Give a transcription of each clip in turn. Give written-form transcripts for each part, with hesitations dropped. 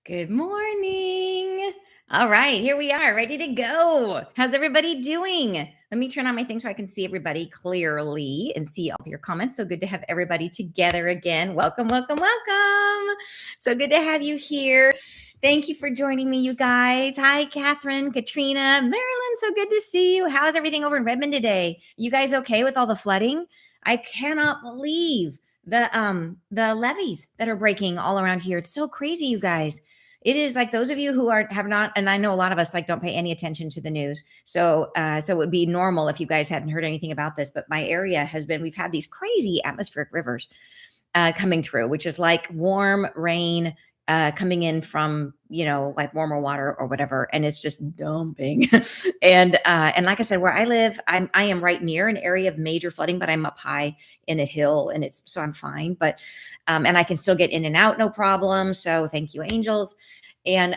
Good morning. All right, here we are, ready to go. How's everybody doing? Let me turn on my thing so I can see everybody clearly and see all of your comments. So good to have everybody together again. Welcome, welcome, welcome. So good to have you here. Thank you for joining me, you guys. Hi, Catherine, Katrina, Marilyn. So good to see you. How's everything over in Redmond today? You guys okay with all the flooding? I cannot believe the levees that are breaking all around here. It's so crazy, you guys. It is like those of you who have not, and I know a lot of us like don't pay any attention to the news. So it would be normal if you guys hadn't heard anything about this. But my area we've had these crazy atmospheric rivers coming through, which is like warm rain coming in from like warmer water or whatever, and it's just dumping. And like I said, where I live, I am right near an area of major flooding, but I'm up high in a hill, and so I'm fine. But and I can still get in and out, no problem. So thank you, angels. And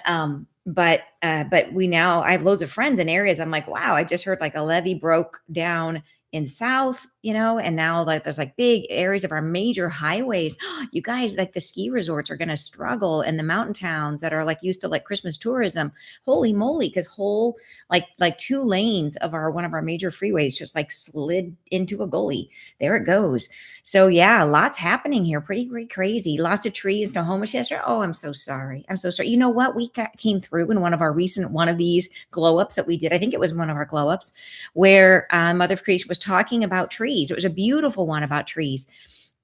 but I have loads of friends in areas. I'm like, wow, I just heard like a levee broke down in South, and now like there's like big areas of our major highways. You guys, like the ski resorts are going to struggle, and the mountain towns that are like used to like Christmas tourism. Holy moly, because whole like 2 lanes of one of our major freeways just like slid into a gully. There it goes. So yeah, lots happening here. Pretty crazy. Lost a tree in Snohomish yesterday. Oh, I'm so sorry. I'm so sorry. You know what? We came through in one of these glow ups that we did. I think it was one of our glow ups where Mother of Creation was talking about trees. It was a beautiful one about trees.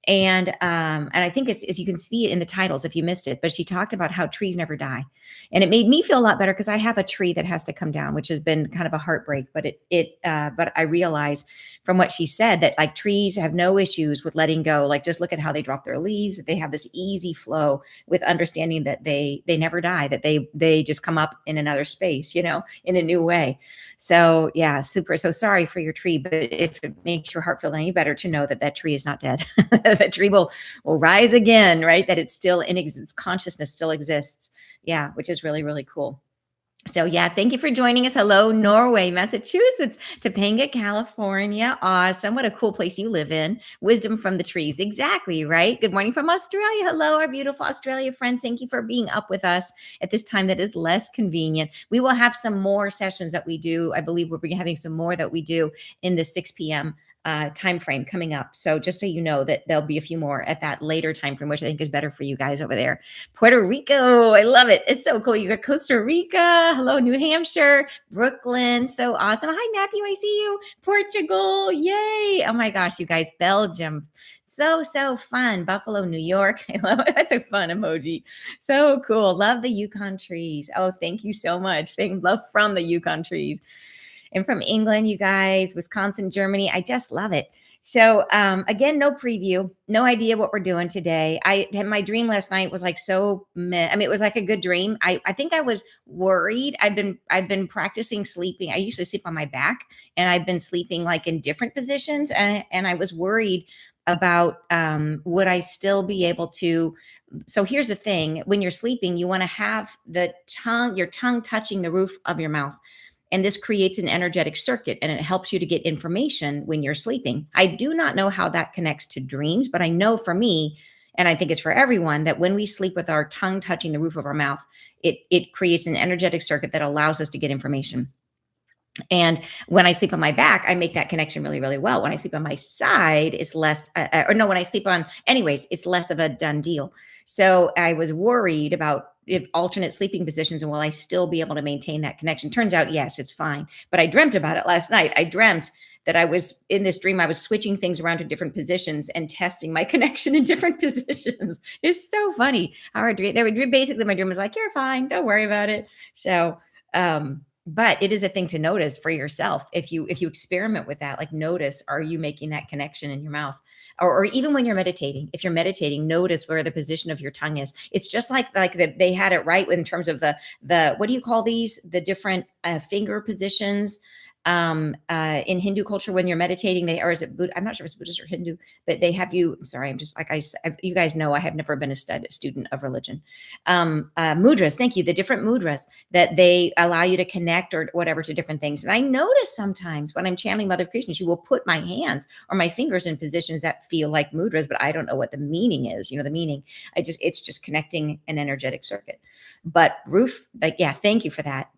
And I think as you can see it in the titles if you missed it, but she talked about how trees never die. And it made me feel a lot better because I have a tree that has to come down, which has been kind of a heartbreak. But but I realize from what she said that like trees have no issues with letting go. Like just look at how they drop their leaves, that they have this easy flow with understanding that they never die, that they just come up in another space, in a new way. So yeah, super. So sorry for your tree, but if it makes your heart feel any better to know that tree is not dead, that tree will rise again, right? That it's still in existence, consciousness still exists. Yeah, which is really, really cool. So yeah, thank you for joining us. Hello, Norway, Massachusetts, Topanga, California. Awesome. What a cool place you live in. Wisdom from the trees. Exactly, right? Good morning from Australia. Hello, our beautiful Australia friends. Thank you for being up with us at this time that is less convenient. We will have some more sessions that we do. I believe we'll be having some more that we do in the 6 p.m. Time frame coming up. So just so you know that there'll be a few more at that later time frame, which I think is better for you guys over there. Puerto Rico, I love it. It's so cool. You got Costa Rica. Hello, New Hampshire, Brooklyn. So awesome. Hi, Matthew. I see you. Portugal. Yay. Oh my gosh, you guys. Belgium. So fun. Buffalo, New York. I love it. That's a fun emoji. So cool. Love the Yukon trees. Oh, thank you so much. Love from the Yukon trees. And from England, you guys, Wisconsin, Germany. I just love it. So again, no preview, no idea what we're doing today. My dream last night was like so meh. I mean, it was like a good dream. I think I was worried. I've been practicing sleeping. I usually sleep on my back, and I've been sleeping like in different positions, and I was worried about would I still be able to. So here's the thing: when you're sleeping, you want to have your tongue touching the roof of your mouth. And this creates an energetic circuit, and it helps you to get information when you're sleeping. I do not know how that connects to dreams, but I know for me, and I think it's for everyone, that when we sleep with our tongue touching the roof of our mouth, it creates an energetic circuit that allows us to get information. And when I sleep on my back, I make that connection really, really well. When I sleep on my side, it's less, when I sleep on, anyways, it's less of a done deal. So I was worried about if alternate sleeping positions and will I still be able to maintain that connection? Turns out, yes, it's fine. But I dreamt about it last night. I dreamt that I was in this dream, I was switching things around to different positions and testing my connection in different positions. It's so funny how our dream, basically my dream was like, you're fine, don't worry about it. So, but it is a thing to notice for yourself. If you experiment with that, like notice, are you making that connection in your mouth? Or even when you're meditating, if you're meditating, notice where the position of your tongue is. It's just like they had it right in terms of the what do you call these? The different finger positions. In Hindu culture, when you're meditating, or is it Buddha? I'm not sure if it's Buddhist or Hindu, but they have you. I'm sorry, I'm just like you guys know, I have never been a student of religion. Mudras, thank you. The different mudras that they allow you to connect or whatever to different things. And I notice sometimes when I'm channeling Mother of Creation, she will put my hands or my fingers in positions that feel like mudras, but I don't know what the meaning is. The meaning. It's just connecting an energetic circuit. But roof, like, yeah, thank you for that.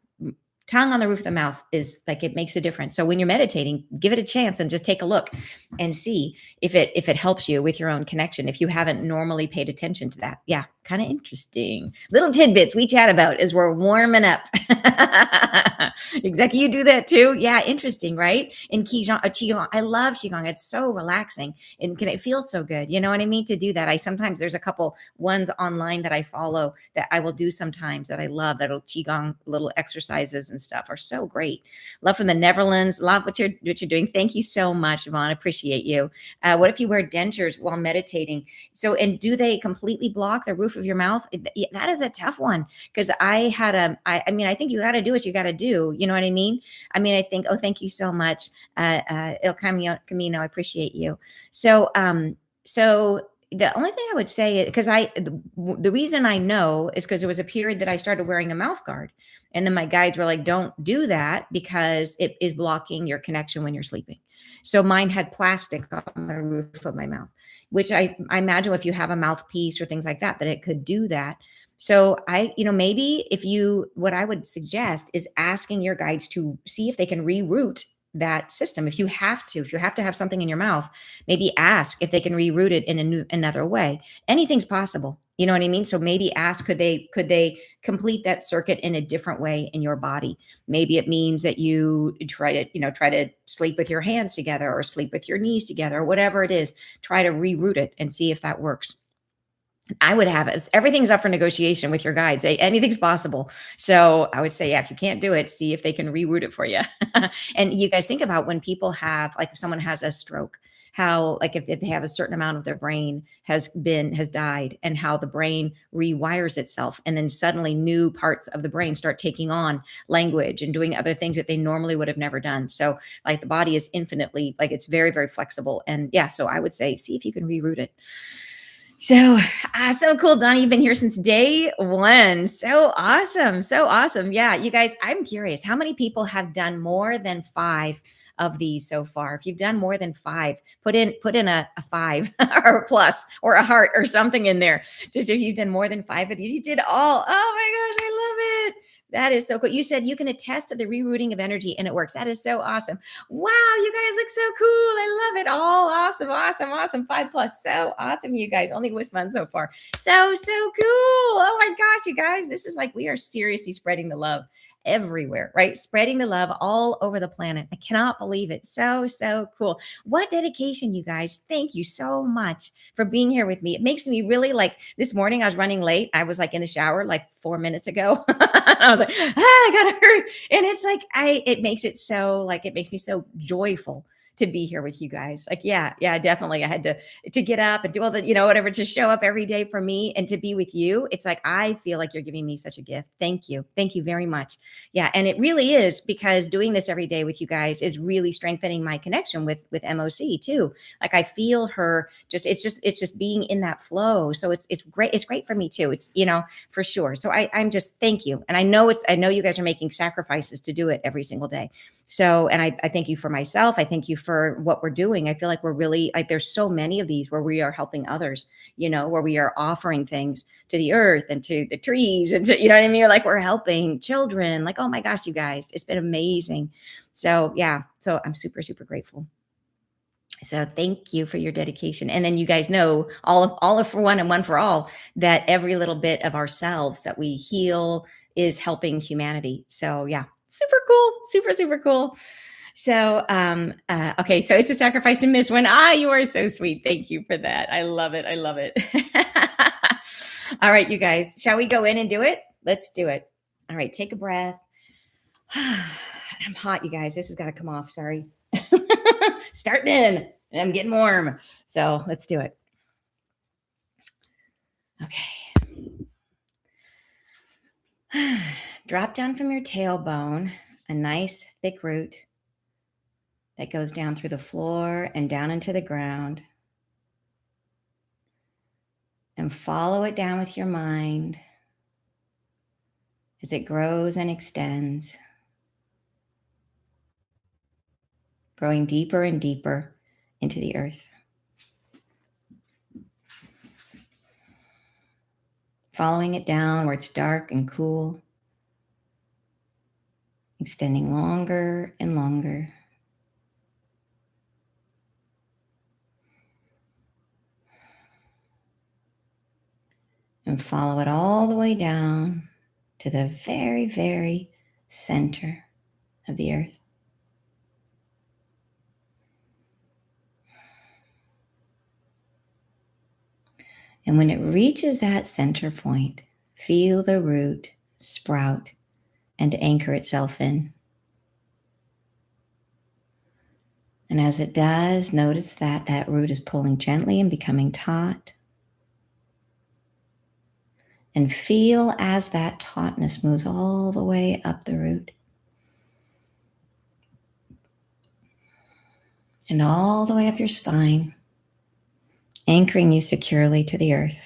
Tongue on the roof of the mouth is like, it makes a difference. So when you're meditating, give it a chance and just take a look and see if it helps you with your own connection, if you haven't normally paid attention to that. Yeah, kind of interesting little tidbits we chat about as we're warming up. Exactly, you do that too. Yeah, interesting, right? In qigong, I love qigong. It's so relaxing and it feels so good. You know what I mean? To do that, I sometimes, there's a couple ones online that I follow that I will do sometimes that I love. That'll qigong little exercises and stuff are so great. Love from the Netherlands. Love what you're doing. Thank you so much, Yvonne. Appreciate you. What if you wear dentures while meditating? So, and do they completely block the roof of your mouth? That is a tough one, because I mean, I think you got to do what you got to do. You know what I mean? I mean, I think, oh, thank you so much. El Camino, I appreciate you. So the only thing I would say, because the reason I know is because there was a period that I started wearing a mouth guard. And then my guides were like, don't do that because it is blocking your connection when you're sleeping. So mine had plastic on the roof of my mouth, which I imagine if you have a mouthpiece or things like that, that it could do that. So maybe what I would suggest is asking your guides to see if they can reroute that system. If you have to have something in your mouth, maybe ask if they can reroute it in another way. Anything's possible. You know what I mean? So maybe ask, could they complete that circuit in a different way in your body? Maybe it means that you try to sleep with your hands together or sleep with your knees together, or whatever it is. Try to reroute it and see if that works. I would have it. Everything's up for negotiation with your guides. Anything's possible. So I would say, yeah, if you can't do it, see if they can reroute it for you. And you guys think about when people have, like, if someone has a stroke, how, like, if they have a certain amount of their brain has died, and how the brain rewires itself. And then suddenly new parts of the brain start taking on language and doing other things that they normally would have never done. So like the body is infinitely, like, it's very, very flexible. And yeah, so I would say, see if you can reroute it. So cool, Donnie. You've been here since day one. So awesome. So awesome. Yeah, you guys, I'm curious, how many people have done more than 5 of these so far? If you've done more than 5, put in a 5 or a plus or a heart or something in there. Just if you've done more than 5 of these, you did all. Oh my gosh, I love it. That is so cool. You said you can attest to the rerouting of energy and it works. That is so awesome. Wow, you guys look so cool. I love it. All awesome, awesome, awesome. 5 plus. So awesome, you guys. Only was fun so far. So cool. Oh my gosh, you guys. This is like, we are seriously spreading the love everywhere, right? Spreading the love all over the planet. I cannot believe it. So cool. What dedication, you guys. Thank you so much for being here with me. It makes me really, like, this morning I was running late. I was like in the shower like 4 minutes ago. I was like, I gotta hurry. And it's like, it makes me so joyful to be here with you guys. Like, yeah, definitely. I had to get up and do all the, whatever, to show up every day for me and to be with you. It's like, I feel like you're giving me such a gift. Thank you. Thank you very much. Yeah. And it really is, because doing this every day with you guys is really strengthening my connection with MOC too. Like, I feel her it's just being in that flow. So it's great. It's great for me too. It's, for sure. So I'm just, thank you. And I know you guys are making sacrifices to do it every single day. So, and I thank you for myself. I thank you for what we're doing. I feel like we're really, like, there's so many of these where we are helping others, where we are offering things to the earth and to the trees and to, you know what I mean? Like, we're helping children. Like, oh my gosh, you guys, it's been amazing. So yeah, so I'm super, super grateful. So thank you for your dedication. And then you guys know, all of for one and one for all, that every little bit of ourselves that we heal is helping humanity. So yeah, super cool. Super, super cool. So, okay. So it's a sacrifice to miss one. You are so sweet. Thank you for that. I love it. I love it. All right, you guys, shall we go in and do it? Let's do it. All right. Take a breath. I'm hot, you guys. This has got to come off. Sorry. Starting in, and I'm getting warm. So let's do it. Okay. Drop down from your tailbone, a nice thick root. that goes down through the floor and down into the ground. And follow it down with your mind as it grows and extends, growing deeper and deeper into the earth. Following it down where it's dark and cool, extending longer and longer. And follow it all the way down to the very, very center of the earth. And when it reaches that center point, feel the root sprout and anchor itself in. And as it does, notice that that root is pulling gently and becoming taut. And feel as that tautness moves all the way up the root. And all the way up your spine, anchoring you securely to the earth.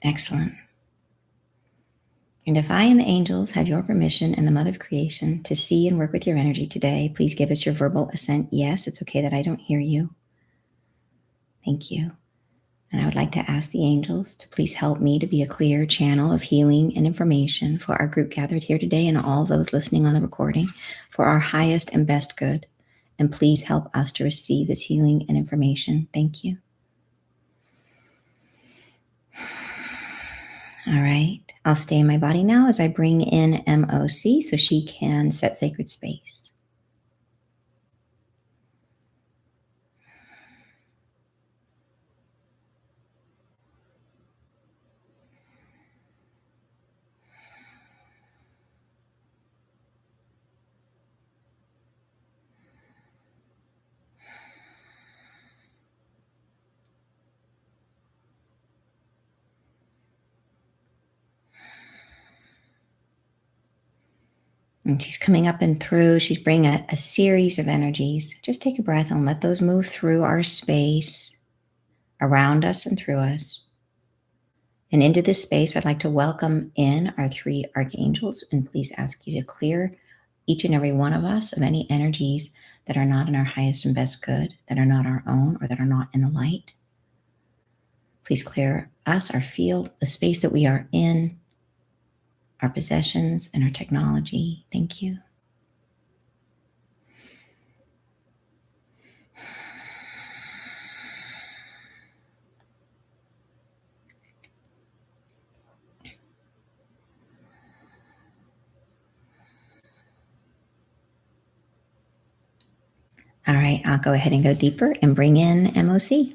Excellent. And if I and the angels have your permission and the Mother of Creation to see and work with your energy today, please give us your verbal assent. Yes, it's okay that I don't hear you. Thank you. And I would like to ask the angels to please help me to be a clear channel of healing and information for our group gathered here today and all those listening on the recording for our highest and best good. And please help us to receive this healing and information. Thank you. All right. I'll stay in my body now as I bring in MOC so she can set sacred space. And she's coming up and through. She's bringing a series of energies. Just take a breath and let those move through our space, around us and through us. And into this space, I'd like to welcome in our 3 archangels, and please ask you to clear each and every one of us of any energies that are not in our highest and best good, that are not our own, or that are not in the light. Please clear us, our field, the space that we are in, our possessions, and our technology. Thank you. All right, I'll go ahead and go deeper and bring in MOC.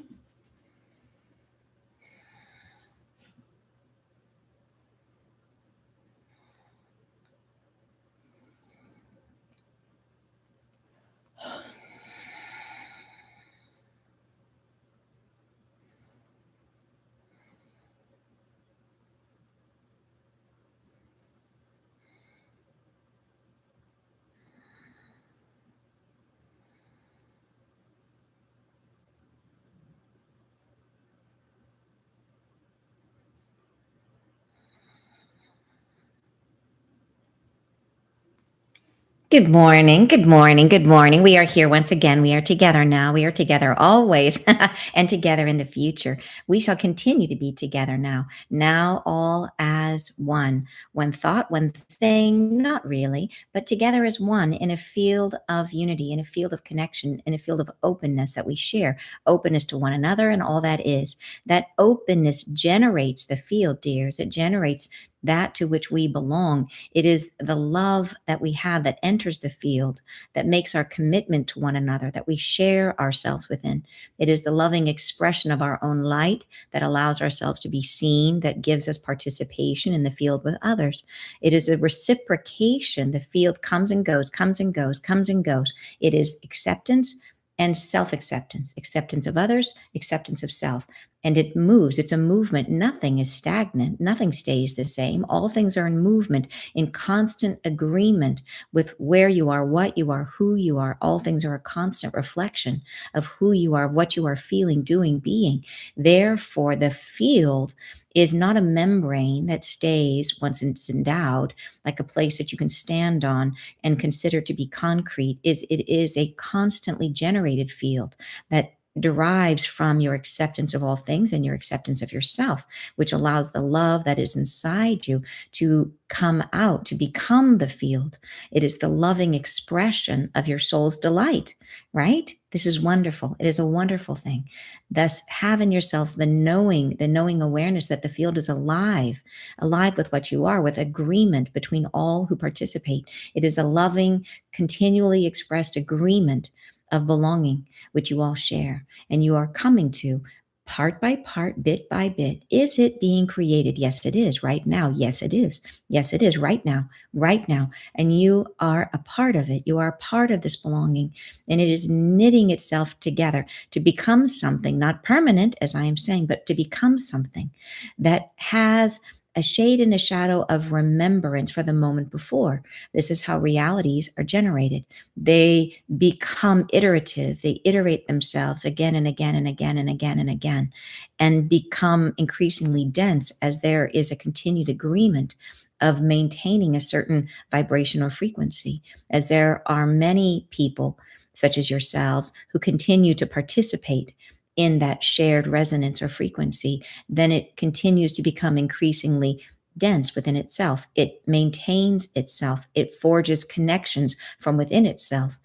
Good morning, good morning, good morning. We are here once again. We are together now. We are together always and together in the future. We shall continue to be together now all as one. One thought, one thing, not really, but together as one in a field of unity, in a field of connection, in a field of openness that we share, openness to one another and all that is. That openness generates the field, dears. It generates that to which we belong. It is the love that we have that enters the field, that makes our commitment to one another, that we share ourselves within. It is the loving expression of our own light that allows ourselves to be seen, that gives us participation in the field with others. It is a reciprocation. The field comes and goes, comes and goes, comes and goes. It is acceptance and self acceptance, acceptance of others, acceptance of self. And it moves, it's a movement. Nothing is stagnant, nothing stays the same. All things are in movement, in constant agreement with where you are, what you are, who you are. All things are a constant reflection of who you are, what you are feeling, doing, being. Therefore, the field is not a membrane that stays once it's endowed, like a place that you can stand on and consider to be concrete. It is a constantly generated field that derives from your acceptance of all things and your acceptance of yourself, which allows the love that is inside you to come out, to become the field. It is the loving expression of your soul's delight, right? This is wonderful. It is a wonderful thing. Thus, have in yourself the knowing awareness that the field is alive, alive with what you are, with agreement between all who participate. It is a loving, continually expressed agreement of belonging, which you all share, and you are coming to part by part, bit by bit. Is it being created? Yes, it is right now. Yes, it is. Yes, it is right now, right now. And you are a part of it. You are a part of this belonging, and it is knitting itself together to become something, not permanent, as I am saying, but to become something that has a shade and a shadow of remembrance for the moment before. This is how realities are generated. They become iterative. They iterate themselves again and again and again and again and again, and become increasingly dense as there is a continued agreement of maintaining a certain vibration or frequency. As there are many people, such as yourselves, who continue to participate in that shared resonance or frequency, then it continues to become increasingly dense within itself. It maintains itself. It forges connections from within itself.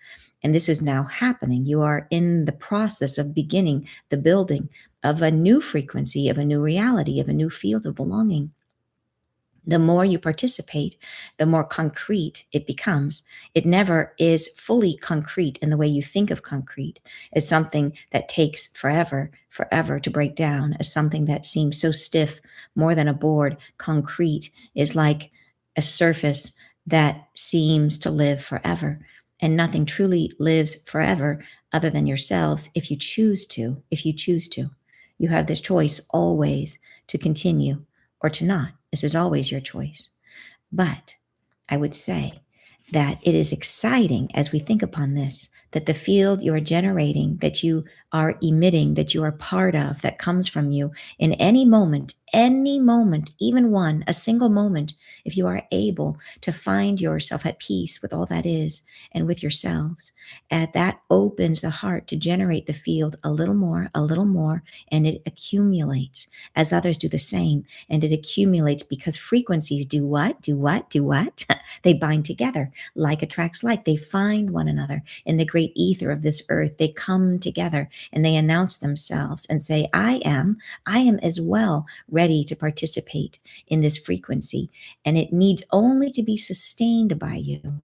And this is now happening. You are in the process of beginning the building of a new frequency, of a new reality, of a new field of belonging. The more you participate, the more concrete it becomes. It never is fully concrete in the way you think of concrete, as something that takes forever, forever to break down, as something that seems so stiff, more than a board. Concrete is like a surface that seems to live forever, and nothing truly lives forever other than yourselves if you choose to. If you choose to, you have the choice always to continue or to not. This is always your choice. But I would say that it is exciting as we think upon this, that the field you are generating, that you are emitting, that you are part of, that comes from you in any moment, even one, a single moment, if you are able to find yourself at peace with all that is and with yourselves, and that opens the heart to generate the field a little more, and it accumulates as others do the same. And it accumulates because frequencies do what? Do what? Do what? They bind together. Like attracts like. They find one another in the great ether of this earth. They come together and they announce themselves and say, I am as well ready to participate in this frequency. And it needs only to be sustained by you.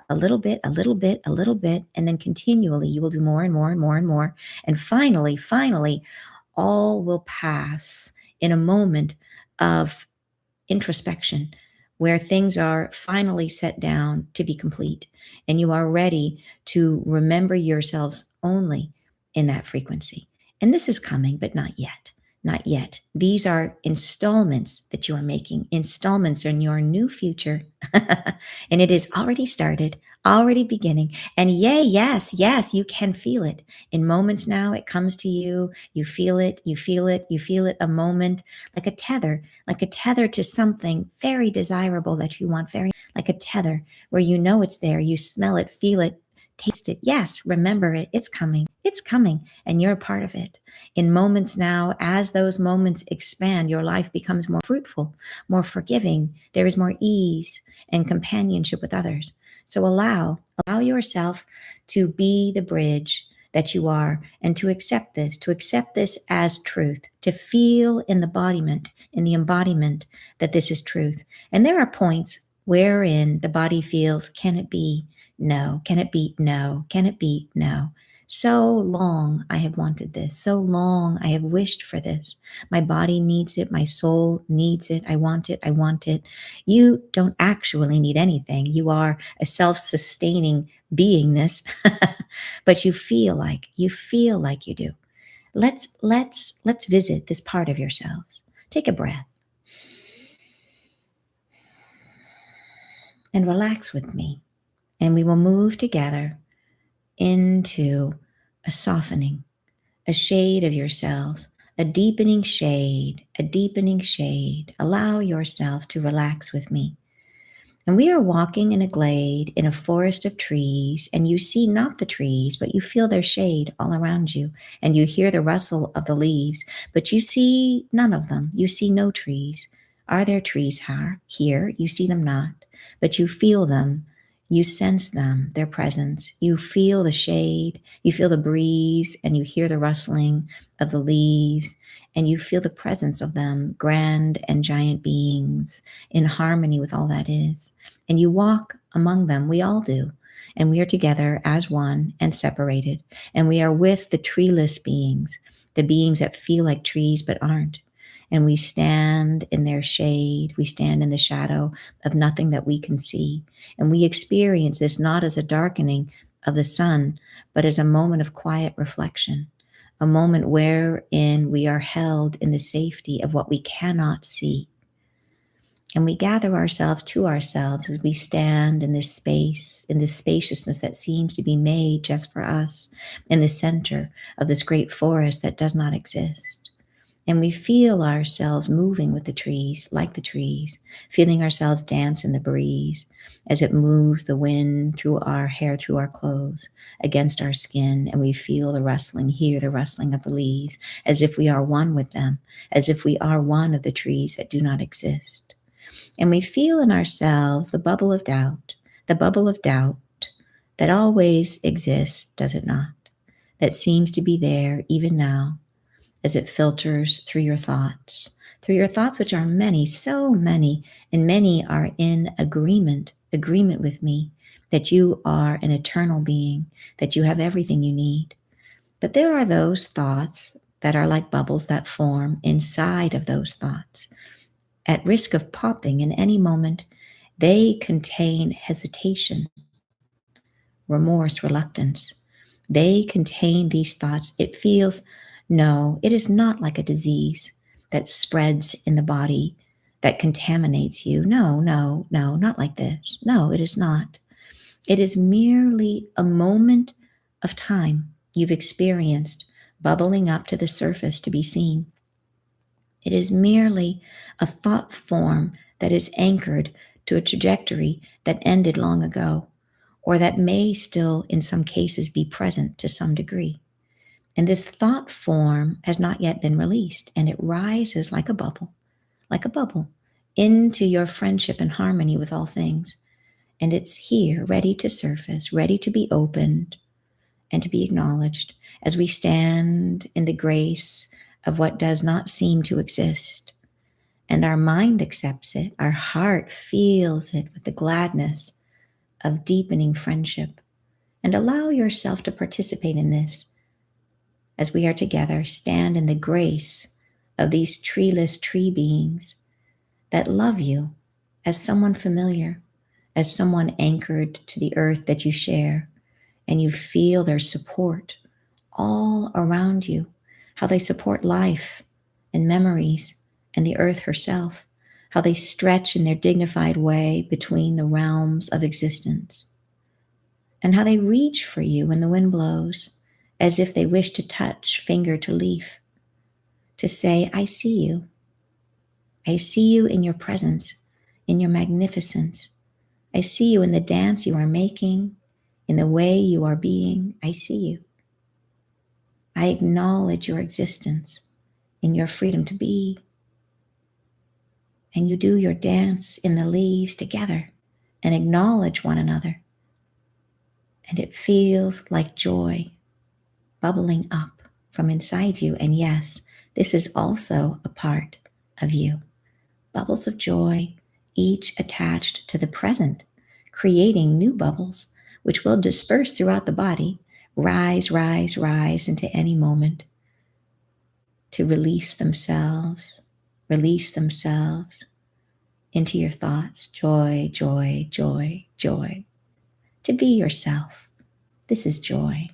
A little bit, a little bit, a little bit, and then continually you will do more and more and more and more. And finally, all will pass in a moment of introspection where things are finally set down to be complete, and you are ready to remember yourselves only in that frequency. And this is coming, but not yet. Not yet. These are installments that you are making, installments in your new future. And it is already started, already beginning. And yay, yes, you can feel it. In moments now, it comes to you. You feel it, you feel it, you feel it a moment, like a tether to something very desirable that you want, very like a tether where you know it's there. You smell it, feel it, taste it. Yes, remember it. It's coming, and you're a part of it. In moments now, as those moments expand, your life becomes more fruitful, more forgiving. There is more ease and companionship with others. So allow yourself to be the bridge that you are, and to accept this as truth, to feel in the embodiment that this is truth. And there are points wherein the body feels, can it be? No. Can it be? No. Can it be? No. So long I have wanted this. So long I have wished for this. My body needs it. My soul needs it. I want it. I want it. You don't actually need anything. You are a self-sustaining beingness, but you feel like you do. Let's visit this part of yourselves. Take a breath and relax with me, and we will move together into a softening, a shade of yourselves, a deepening shade, a deepening shade. Allow yourself to relax with me. And we are walking in a glade in a forest of trees, and you see not the trees, but you feel their shade all around you, and you hear the rustle of the leaves, but you see none of them. You see no trees. Are there trees here? You see them not, but you feel them. You sense them, their presence. You feel the shade, you feel the breeze, and you hear the rustling of the leaves, and you feel the presence of them, grand and giant beings in harmony with all that is. And you walk among them. We all do. And we are together as one and separated. And we are with the treeless beings, the beings that feel like trees but aren't. And we stand in their shade. We stand in the shadow of nothing that we can see. And we experience this not as a darkening of the sun, but as a moment of quiet reflection, a moment wherein we are held in the safety of what we cannot see. And we gather ourselves to ourselves as we stand in this space, in this spaciousness that seems to be made just for us, in the center of this great forest that does not exist. And we feel ourselves moving with the trees, like the trees, feeling ourselves dance in the breeze as it moves the wind through our hair, through our clothes, against our skin. And we feel the rustling, hear the rustling of the leaves, as if we are one with them, as if we are one of the trees that do not exist. And we feel in ourselves the bubble of doubt that always exists, does it not? That seems to be there even now as it filters through your thoughts, which are many, so many, and many are in agreement with me that you are an eternal being, that you have everything you need. But there are those thoughts that are like bubbles that form inside of those thoughts. At risk of popping in any moment, they contain hesitation, remorse, reluctance. They contain these thoughts. It feels, no, it is not like a disease that spreads in the body, that contaminates you. No, no, no, not like this. No, it is not. It is merely a moment of time you've experienced bubbling up to the surface to be seen. It is merely a thought form that is anchored to a trajectory that ended long ago, or that may still, in some cases, be present to some degree. And this thought form has not yet been released, and it rises like a bubble, into your friendship and harmony with all things. And it's here, ready to surface, ready to be opened and to be acknowledged as we stand in the grace of what does not seem to exist. And our mind accepts it, our heart feels it with the gladness of deepening friendship. And allow yourself to participate in this as we are together, stand in the grace of these treeless tree beings that love you as someone familiar, as someone anchored to the earth that you share, and you feel their support all around you, how they support life and memories and the earth herself, how they stretch in their dignified way between the realms of existence, and how they reach for you when the wind blows, as if they wish to touch finger to leaf, to say, I see you. I see you in your presence, in your magnificence. I see you in the dance you are making, in the way you are being. I see you. I acknowledge your existence in your freedom to be. And you do your dance in the leaves together and acknowledge one another. And it feels like joy bubbling up from inside you. And yes, this is also a part of you. Bubbles of joy, each attached to the present, creating new bubbles, which will disperse throughout the body, rise, rise, rise into any moment to release themselves into your thoughts. Joy, joy, joy, joy. To be yourself. This is joy.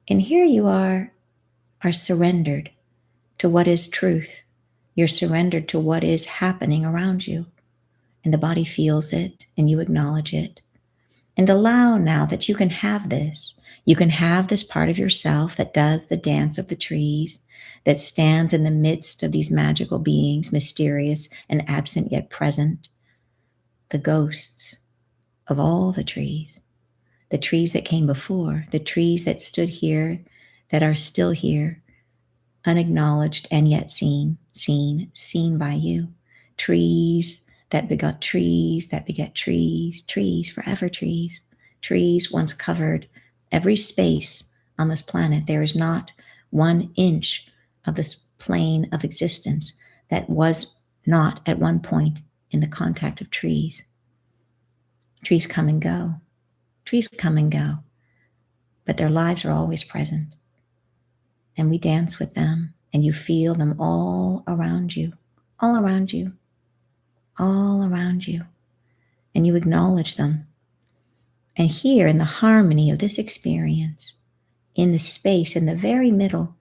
And here you are surrendered to what is truth. You're surrendered to what is happening around you. And the body feels it and you acknowledge it. And allow now that you can have this. You can have this part of yourself that does the dance of the trees, that stands in the midst of these magical beings, mysterious and absent yet present, the ghosts of all the trees that came before, the trees that stood here, that are still here, unacknowledged and yet seen by you. Trees that begot trees, that beget trees, trees, forever trees. Trees once covered every space on this planet. There is not 1 inch of this plane of existence that was not at one point in the contact of trees. Trees come and go. Trees come and go. But their lives are always present. And we dance with them, and you feel them all around you, all around you, all around you. And you acknowledge them. And here in the harmony of this experience, in the space, in the very middle,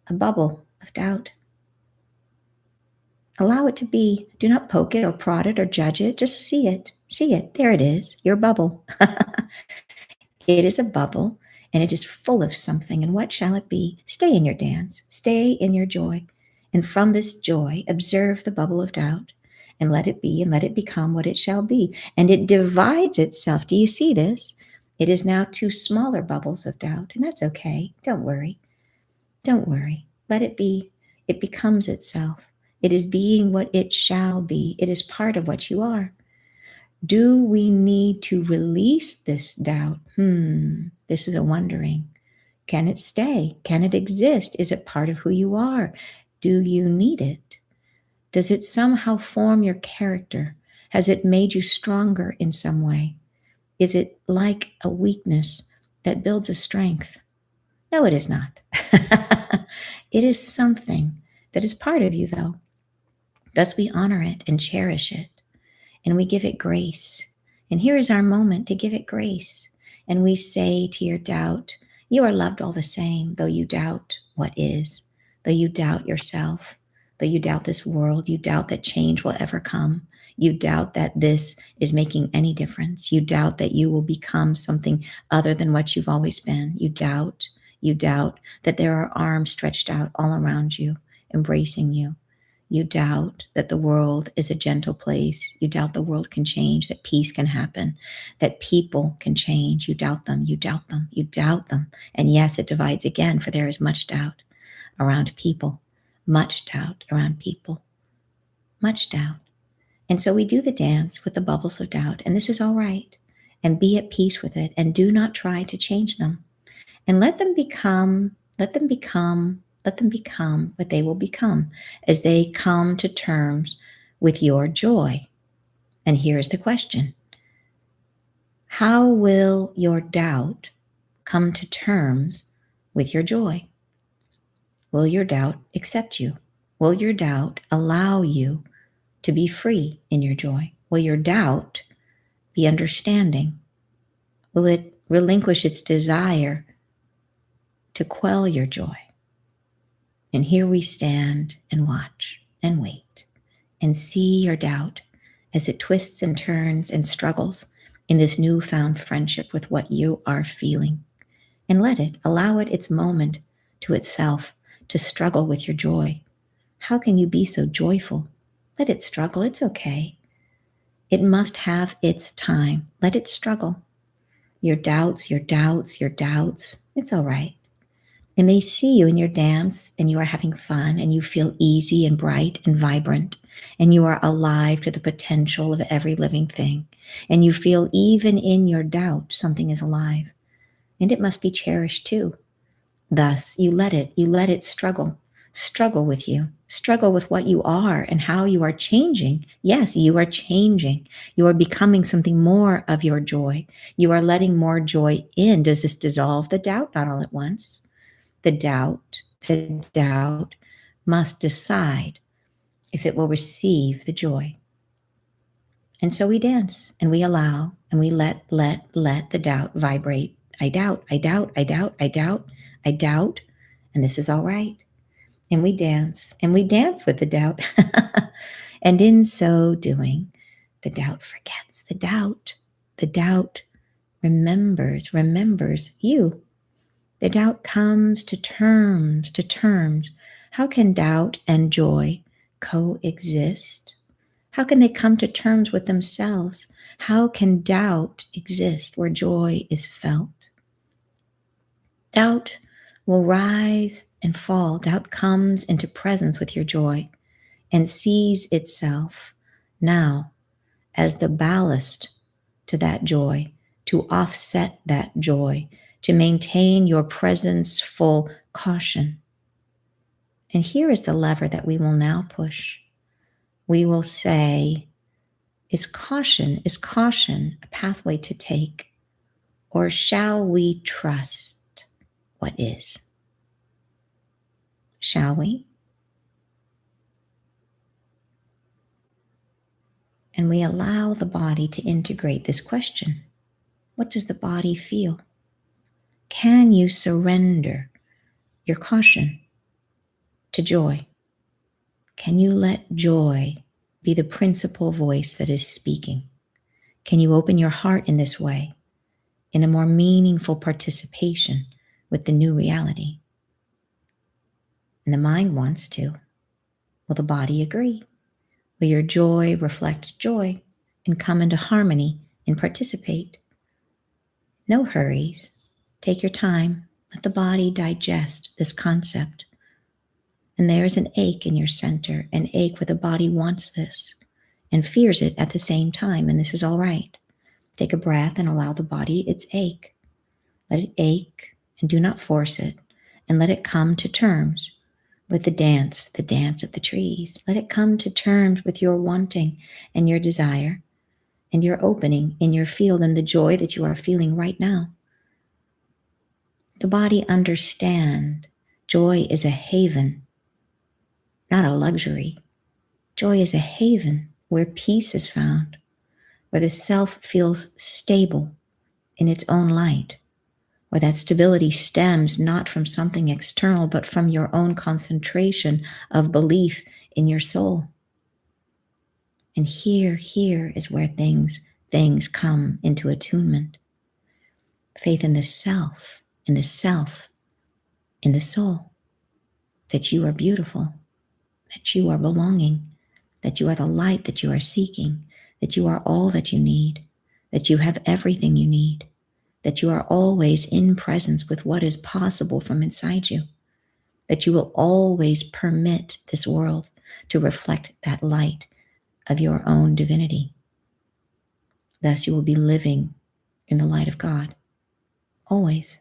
a bubble of doubt. Allow it to be. Do not poke it or prod it or judge it. Just see it. See it. There it is, your bubble. It is a bubble, and it is full of something. And what shall it be? Stay in your dance. Stay in your joy. And from this joy, observe the bubble of doubt, and let it be, and let it become what it shall be. And it divides itself. Do you see this? It is now 2 smaller bubbles of doubt, and that's okay. Don't worry. Don't worry. Let it be. It becomes itself. It is being what it shall be. It is part of what you are. Do we need to release this doubt? This is a wondering. Can it stay? Can it exist? Is it part of who you are? Do you need it? Does it somehow form your character? Has it made you stronger in some way? Is it like a weakness that builds a strength? No, it is not. It is something that is part of you, though. Thus we honor it and cherish it, and we give it grace. And here is our moment to give it grace. And we say to your doubt, you are loved all the same, though you doubt what is, though you doubt yourself, though you doubt this world, you doubt that change will ever come. You doubt that this is making any difference. You doubt that you will become something other than what you've always been. You doubt that there are arms stretched out all around you, embracing you. You doubt that the world is a gentle place. You doubt the world can change, that peace can happen, that people can change. You doubt them, you doubt them, you doubt them. And yes, it divides again, for there is much doubt around people, much doubt around people, much doubt. And so we do the dance with the bubbles of doubt, and this is all right. And be at peace with it, and do not try to change them. And let them become what they will become as they come to terms with your joy. And here's the question. How will your doubt come to terms with your joy? Will your doubt accept you? Will your doubt allow you to be free in your joy? Will your doubt be understanding? Will it relinquish its desire to quell your joy? And here we stand and watch and wait and see your doubt as it twists and turns and struggles in this newfound friendship with what you are feeling. And allow it its moment to itself to struggle with your joy. How can you be so joyful? Let it struggle. It's okay. It must have its time. Let it struggle. Your doubts. It's all right. And they see you in your dance, and you are having fun, and you feel easy and bright and vibrant, and you are alive to the potential of every living thing. And you feel even in your doubt, something is alive, and it must be cherished too. Thus, you let it struggle struggle with you, struggle with what you are and how you are changing. Yes, you are changing. You are becoming something more of your joy. You are letting more joy in. Does this dissolve the doubt? Not all at once. The doubt must decide if it will receive the joy. And so we dance and we allow and we let the doubt vibrate. I doubt, I doubt, I doubt, I doubt, I doubt, and this is all right. And we dance with the doubt. And in so doing, the doubt forgets the doubt. The doubt remembers you. The doubt comes to terms. How can doubt and joy coexist? How can they come to terms with themselves? How can doubt exist where joy is felt? Doubt will rise and fall. Doubt comes into presence with your joy and sees itself now as the ballast to that joy, to offset that joy, to maintain your presence-full caution. And here is the lever that we will now push. We will say, is caution a pathway to take, or shall we trust what is? Shall we? And we allow the body to integrate this question. What does the body feel? Can you surrender your caution to joy? Can you let joy be the principal voice that is speaking? Can you open your heart in this way, in a more meaningful participation with the new reality? And the mind wants to. Will the body agree? Will your joy reflect joy and come into harmony and participate? No hurries. Take your time. Let the body digest this concept. And there is an ache in your center, an ache where the body wants this and fears it at the same time, and this is all right. Take a breath and allow the body its ache. Let it ache and do not force it, and let it come to terms with the dance of the trees. Let it come to terms with your wanting and your desire and your opening in your field and the joy that you are feeling right now. The body understand joy is a haven, not a luxury. Joy is a haven where peace is found, where the self feels stable in its own light, where that stability stems not from something external, but from your own concentration of belief in your soul. And here is where things come into attunement. Faith in the self, in the soul, that you are beautiful, that you are belonging, that you are the light that you are seeking, that you are all that you need, that you have everything you need, that you are always in presence with what is possible from inside you, that you will always permit this world to reflect that light of your own divinity. Thus you will be living in the light of God, always.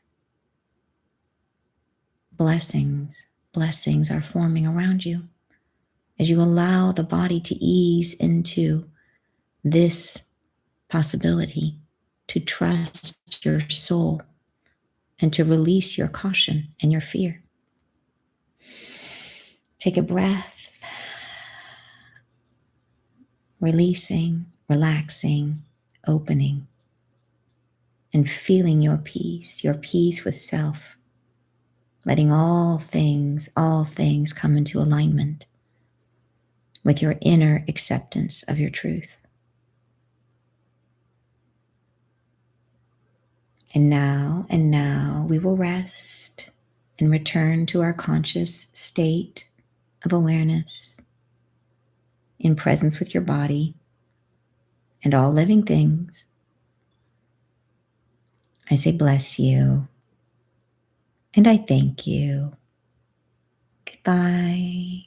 Blessings are forming around you as you allow the body to ease into this possibility, to trust your soul and to release your caution and your fear. Take a breath, releasing, relaxing, opening, and feeling your peace with self, letting all things come into alignment with your inner acceptance of your truth. And now we will rest and return to our conscious state of awareness in presence with your body and all living things. I say bless you and I thank you. Goodbye.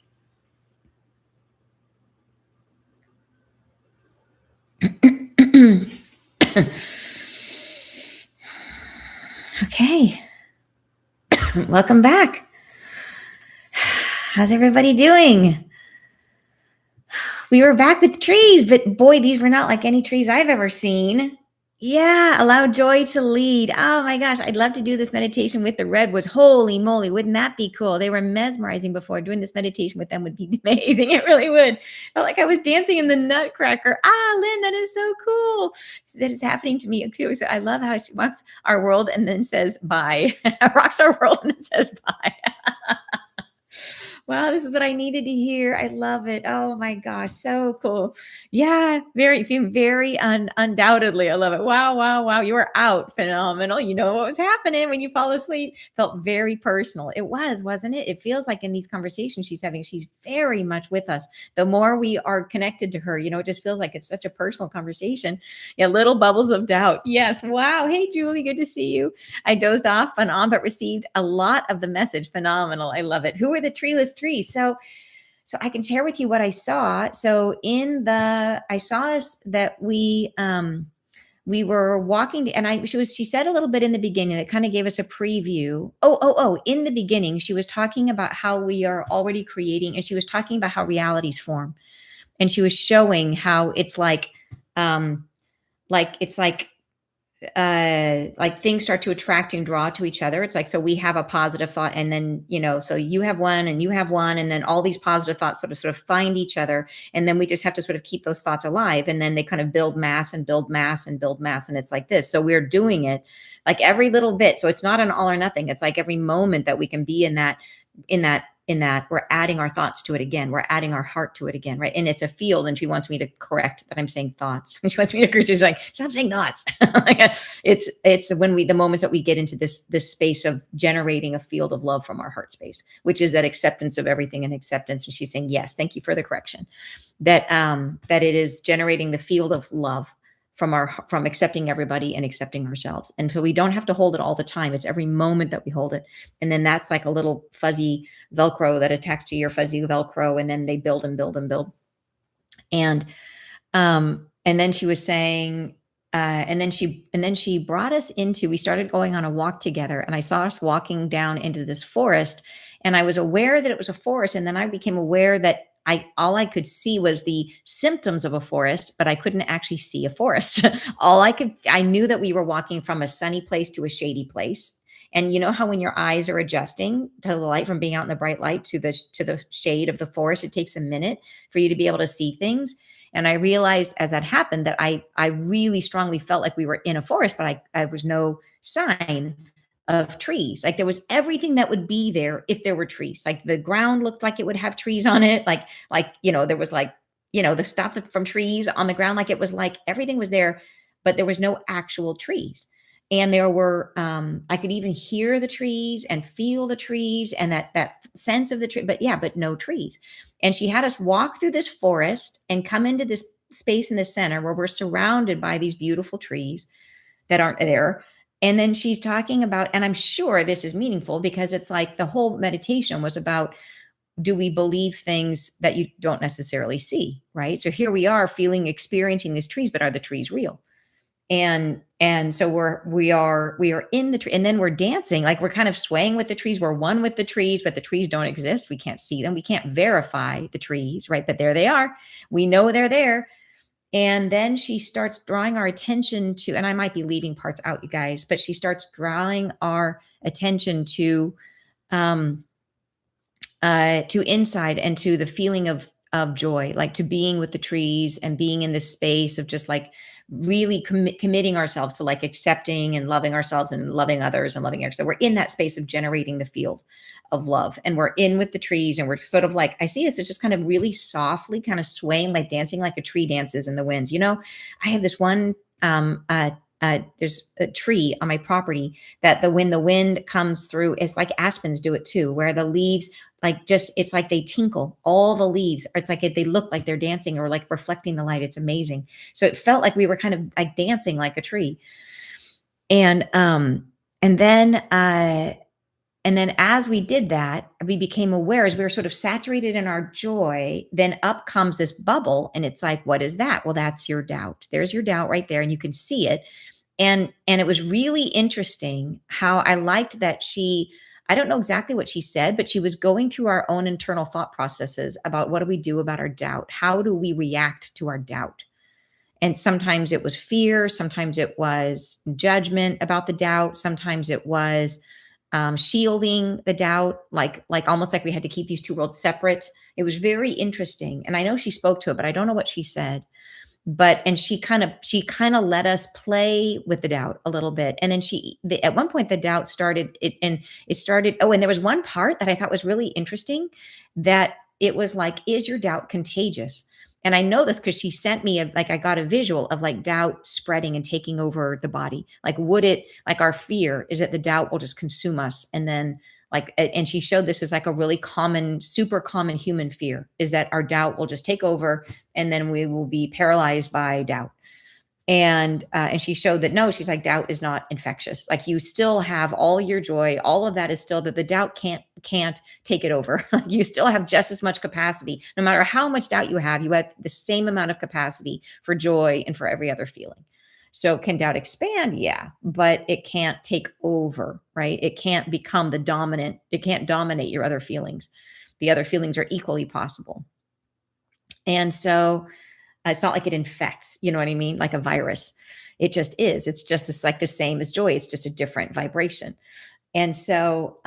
Okay. Welcome back. How's everybody doing? We were back with trees, but boy, these were not like any trees I've ever seen. Yeah, allow joy to lead. Oh my gosh, I'd love to do this meditation with the redwoods. Holy moly, wouldn't that be cool? They were mesmerizing before. Doing this meditation with them would be amazing. It really would. Felt like I was dancing in the Nutcracker. Ah, Lynn, that is so cool. That is happening to me too. So I love how she walks our world and then says bye. Rocks our world and then says bye. Wow, this is what I needed to hear. I love it. Oh my gosh, so cool. Yeah, feeling very undoubtedly. I love it. Wow, wow, wow. You were out. Phenomenal. You know what was happening when you fall asleep. Felt very personal. It was, wasn't it? It feels like in these conversations she's having, she's very much with us. The more we are connected to her, it just feels like it's such a personal conversation. Yeah, little bubbles of doubt. Yes. Wow. Hey, Julie, good to see you. I dozed off and on, but received a lot of the message. Phenomenal. I love it. Who are the treeless trees? So I can share with you what I saw. So I saw us that we were walking and she said a little bit in the beginning that kind of gave us a preview. In the beginning, she was talking about how we are already creating, and she was talking about how realities form. And she was showing how it's like things start to attract and draw to each other. It's like, so we have a positive thought, and then, so you have one and you have one, and then all these positive thoughts sort of find each other. And then we just have to sort of keep those thoughts alive. And then they kind of build mass and build mass and build mass. And it's like this. So we're doing it like every little bit. So it's not an all or nothing. It's like every moment that we can be in that we're adding our thoughts to it again. We're adding our heart to it again, right? And it's a field, and she wants me to correct that I'm saying thoughts. She wants me to correct. She's like, stop saying thoughts. It's the moments that we get into this space of generating a field of love from our heart space, which is that acceptance of everything and acceptance. And she's saying, yes, thank you for the correction. That it is generating the field of love from accepting everybody and accepting ourselves. And so we don't have to hold it all the time. It's every moment that we hold it. And then that's like a little fuzzy Velcro that attacks to your fuzzy Velcro. And then they build and build and build. And then she was saying, and then she brought us we started going on a walk together, and I saw us walking down into this forest, and I was aware that it was a forest. And then I became aware that all I could see was the symptoms of a forest, but I couldn't actually see a forest. I knew that we were walking from a sunny place to a shady place. And you know how when your eyes are adjusting to the light, from being out in the bright light to the shade of the forest, it takes a minute for you to be able to see things. And I realized as that happened that I really strongly felt like we were in a forest, but I was no sign of trees. Like there was everything that would be there if there were trees. Like the ground looked like it would have trees on it. There was the stuff from trees on the ground. Like it was like everything was there, but there was no actual trees. And there were, I could even hear the trees and feel the trees and that sense of the tree, but no trees. And she had us walk through this forest and come into this space in the center where we're surrounded by these beautiful trees that aren't there. And then she's talking about, and I'm sure this is meaningful because it's like the whole meditation was about, do we believe things that you don't necessarily see, right? So here we are experiencing these trees, but are the trees real? And so we are in the tree, and then we're dancing, like we're kind of swaying with the trees. We're one with the trees, but the trees don't exist. We can't see them. We can't verify the trees, right? But there they are. We know they're there. And then she starts drawing our attention to, and I might be leaving parts out, you guys, but she starts drawing our attention to inside and to the feeling of joy, like to being with the trees and being in this space of just like really committing ourselves to like accepting and loving ourselves and loving others and loving others. So we're in that space of generating the field of love, and we're in with the trees, and we're sort of like, I see us, it's just kind of really softly kind of swaying, like dancing like a tree dances in the winds. I have this one, there's a tree on my property that when the wind comes through, it's like aspens do it too, where the leaves it's like they tinkle, all the leaves. It's like they look like they're dancing or like reflecting the light. It's amazing. So it felt like we were kind of like dancing like a tree. And then as we did that, we became aware, as we were sort of saturated in our joy, then up comes this bubble, and it's like, what is that? Well, that's your doubt. There's your doubt right there, and you can see it. And it was really interesting how I liked that I don't know exactly what she said, but she was going through our own internal thought processes about what do we do about our doubt? How do we react to our doubt? And sometimes it was fear, sometimes it was judgment about the doubt, sometimes it was shielding the doubt, like almost like we had to keep these two worlds separate. It was very interesting, and I know she spoke to it, but I don't know what she said. But and she kind of let us play with the doubt a little bit, and then at one point the doubt started it, and it started. Oh, and there was one part that I thought was really interesting, that it was like, is your doubt contagious? And I know this because she sent me like, I got a visual of like doubt spreading and taking over the body. Like, would it, like, our fear is that the doubt will just consume us, and then like, and she showed this as like a really common, super common human fear, is that our doubt will just take over, and then we will be paralyzed by doubt. And she showed that no, she's like, doubt is not infectious. Like, you still have all your joy, all of that is still, that the doubt can't take it over. You still have just as much capacity. No matter how much doubt you have the same amount of capacity for joy and for every other feeling. So can doubt expand? Yeah, but it can't take over, right? It can't become it can't dominate your other feelings. The other feelings are equally possible. And so it's not like it infects, you know what I mean? Like a virus. It just is. It's just like the same as joy. It's just a different vibration. And so,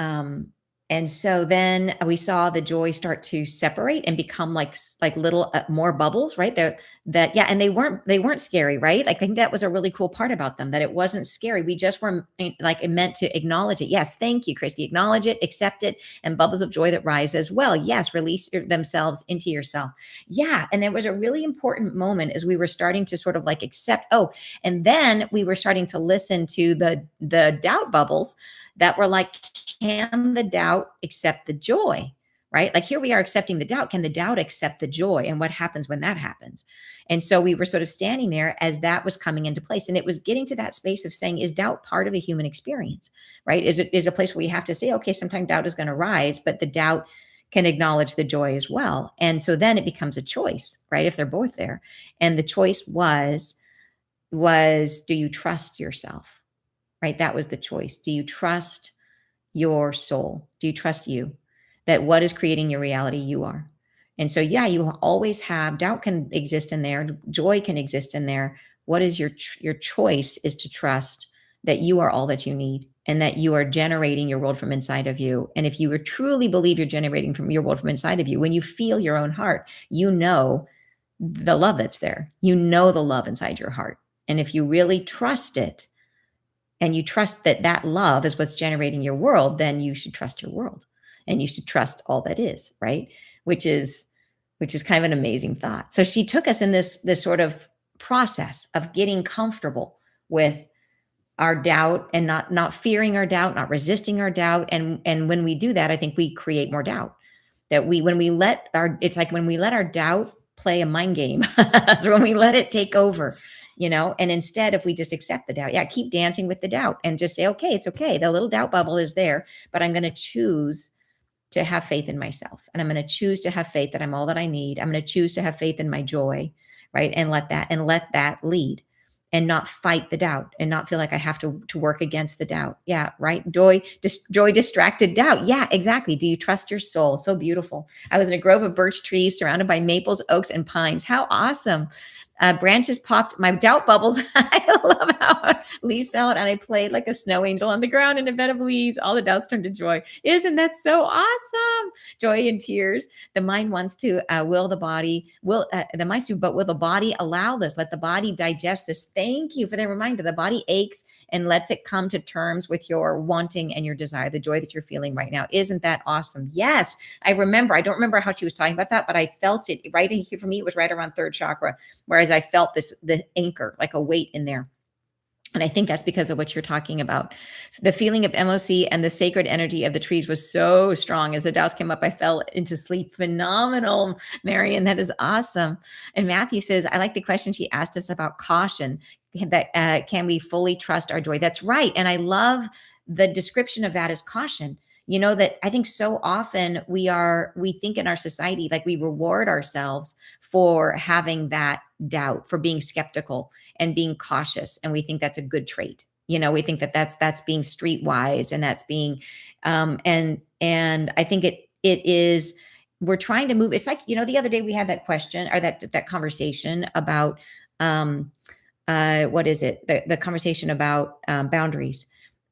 then we saw the joy start to separate and become like little more bubbles, right? Yeah, and they weren't scary, right? Like, I think that was a really cool part about them, that it wasn't scary. We just were like meant to acknowledge it. Yes, thank you, Christy. Acknowledge it, accept it, and bubbles of joy that rise as well. Yes, release themselves into yourself. Yeah, and there was a really important moment as we were starting to sort of like accept. Oh, and then we were starting to listen to the doubt bubbles that were like, can the doubt accept the joy? Right? Like, here we are accepting the doubt. Can the doubt accept the joy? And what happens when that happens? And so we were sort of standing there as that was coming into place. And it was getting to that space of saying, is doubt part of the human experience? Right? Is a place where you have to say, okay, sometimes doubt is going to rise, but the doubt can acknowledge the joy as well. And so then it becomes a choice, right? If they're both there. And the choice was, do you trust yourself? Right? That was the choice. Do you trust your soul? Do you trust you? That what is creating your reality, you are. And so, yeah, you always have doubt can exist in there, joy can exist in there. What is your choice is to trust that you are all that you need, and that you are generating your world from inside of you. And if you truly believe you're generating from your world from inside of you, when you feel your own heart, you know the love that's there. You know the love inside your heart. And if you really trust it, and you trust that that love is what's generating your world, then you should trust your world, and you should trust all that is, right? Which is kind of an amazing thought. So she took us in this sort of process of getting comfortable with our doubt, and not fearing our doubt, not resisting our doubt. And when we do that, I think we create more doubt. That it's like when we let our doubt play a mind game. So when we let it take over, and instead, if we just accept the doubt, yeah, keep dancing with the doubt and just say, okay, it's okay. The little doubt bubble is there, but I'm going to choose to have faith in myself. And I'm going to choose to have faith that I'm all that I need. I'm going to choose to have faith in my joy, right? And let that lead, and not fight the doubt, and not feel like I have to work against the doubt. Yeah, right. Joy distracted doubt. Yeah, exactly. Do you trust your soul? So beautiful. I was in a grove of birch trees surrounded by maples, oaks, and pines. How awesome. Branches popped, my doubt bubbles. I love how leaves fell out, and I played like a snow angel on the ground in a bed of leaves. All the doubts turned to joy. Isn't that so awesome? Joy and tears. The mind wants to, the mind to, but will the body allow this? Let the body digest this. Thank you for the reminder. The body aches and lets it come to terms with your wanting and your desire, the joy that you're feeling right now. Isn't that awesome? Yes. I don't remember how she was talking about that, but I felt it right in here. For me, it was right around third chakra, whereas I felt the anchor, like a weight in there. And I think that's because of what you're talking about. The feeling of MOC and the sacred energy of the trees was so strong. As the doubts came up, I fell into sleep. Phenomenal, Marion. That is awesome. And Matthew says, I like the question she asked us about caution. That can we fully trust our joy? That's right. And I love the description of that as caution. That I think so often we think in our society, like, we reward ourselves for having that doubt, for being skeptical and being cautious. And we think that's a good trait. We think that's being streetwise, and that's being And I think it is, we're trying to move. It's like, the other day we had that question, or that conversation about, um, what is it? The conversation about boundaries.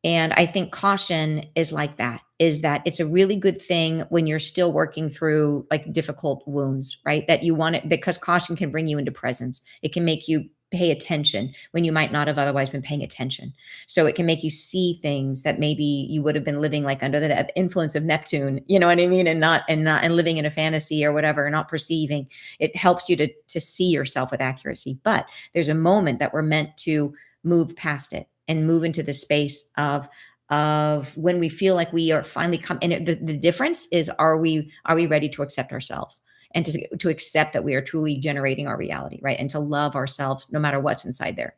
And I think caution is like that, is that it's a really good thing when you're still working through like difficult wounds, right? That you want it, because caution can bring you into presence. It can make you pay attention when you might not have otherwise been paying attention. So it can make you see things that maybe you would have been living like under the influence of Neptune, you know what I mean? And living in a fantasy or whatever, not perceiving. It helps you to see yourself with accuracy. But there's a moment that we're meant to move past it and move into the space of when we feel like we are finally come. And the difference is, are we ready to accept ourselves, and to accept that we are truly generating our reality, right? And to love ourselves no matter what's inside there,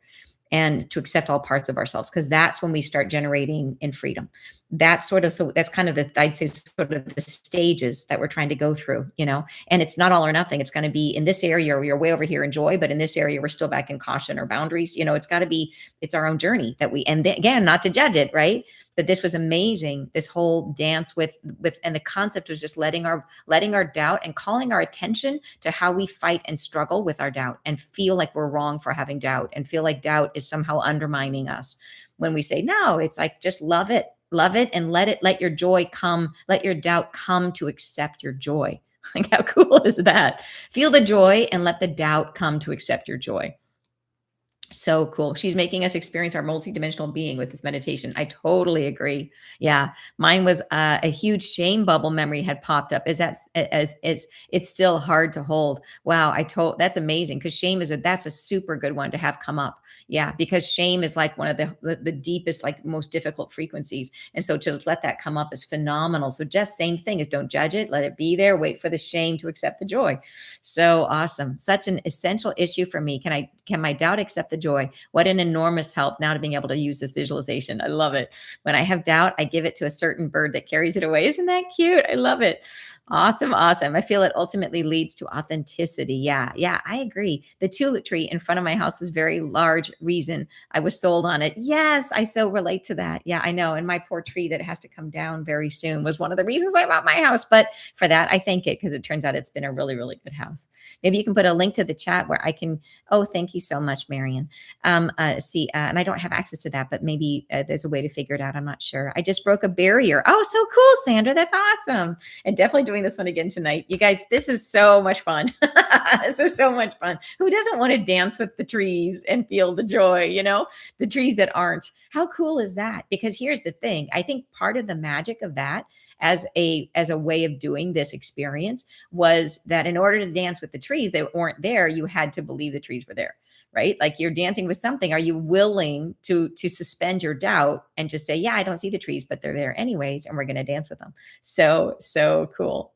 and to accept all parts of ourselves, because that's when we start generating in freedom. That's sort of, so that's kind of I'd say sort of the stages that we're trying to go through, and it's not all or nothing. It's going to be in this area, or you're way over here in joy, but in this area, we're still back in caution or boundaries. It's got to be, it's our own journey that we, and again, not to judge it, right? But this was amazing. This whole dance and the concept was just letting our doubt and calling our attention to how we fight and struggle with our doubt, and feel like we're wrong for having doubt, and feel like doubt is somehow undermining us. When we say no, it's like, just love it, and let your joy come, let your doubt come to accept your joy. Like, how cool is that? Feel the joy and let the doubt come to accept your joy. So cool. She's making us experience our multidimensional being with this meditation. I totally agree. Yeah. Mine was a huge shame bubble memory had popped up. As it's still hard to hold. Wow. That's amazing, because shame that's a super good one to have come up. Yeah. Because shame is like one of the deepest, like most difficult frequencies. And so to let that come up is phenomenal. So just same thing is, don't judge it. Let it be there. Wait for the shame to accept the joy. So awesome. Such an essential issue for me. Can my doubt accept the joy? What an enormous help now to being able to use this visualization. I love it. When I have doubt, I give it to a certain bird that carries it away. Isn't that cute? I love it. Awesome. Awesome. I feel it ultimately leads to authenticity. Yeah. Yeah. I agree. The tulip tree in front of my house is very large reason I was sold on it. Yes. I so relate to that. Yeah, I know. And my poor tree that has to come down very soon was one of the reasons I bought my house. But for that, I thank it, because it turns out it's been a really, really good house. Maybe you can put a link to the chat where I can, oh, thank you so much, Marion. And I don't have access to that, but maybe there's a way to figure it out. I'm not sure. I just broke a barrier. Oh, so cool, Sandra. That's awesome. And definitely doing this one again tonight. You guys, this is so much fun. This is so much fun. Who doesn't want to dance with the trees and feel the joy, the trees that aren't? How cool is that? Because here's the thing. I think part of the magic of that, as a way of doing this experience, was that in order to dance with the trees that weren't there, you had to believe the trees were there, right? Like, you're dancing with something. Are you willing to suspend your doubt and just say, yeah, I don't see the trees, but they're there anyways, and we're going to dance with them? So cool.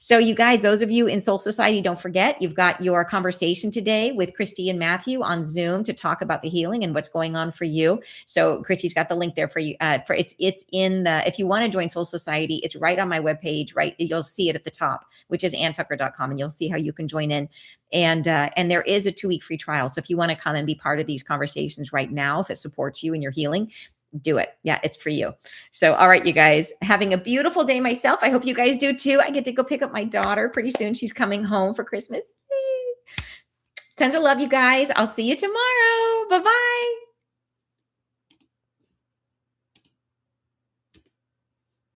So you guys, those of you in Soul Society, don't forget, you've got your conversation today with Christy and Matthew on Zoom to talk about the healing and what's going on for you. So Christy's got the link there for you. It's in the, if you want to join Soul Society, it's right on my webpage, right? You'll see it at the top, which is anntucker.com, and you'll see how you can join in. And there is a 2-week free trial. So if you want to come and be part of these conversations right now, if it supports you in your healing, do it. Yeah, it's for you. So, all right, you guys, having a beautiful day myself. I hope you guys do too. I get to go pick up my daughter pretty soon. She's coming home for Christmas. Yay. Tons of love, you guys. I'll see you tomorrow. Bye-bye.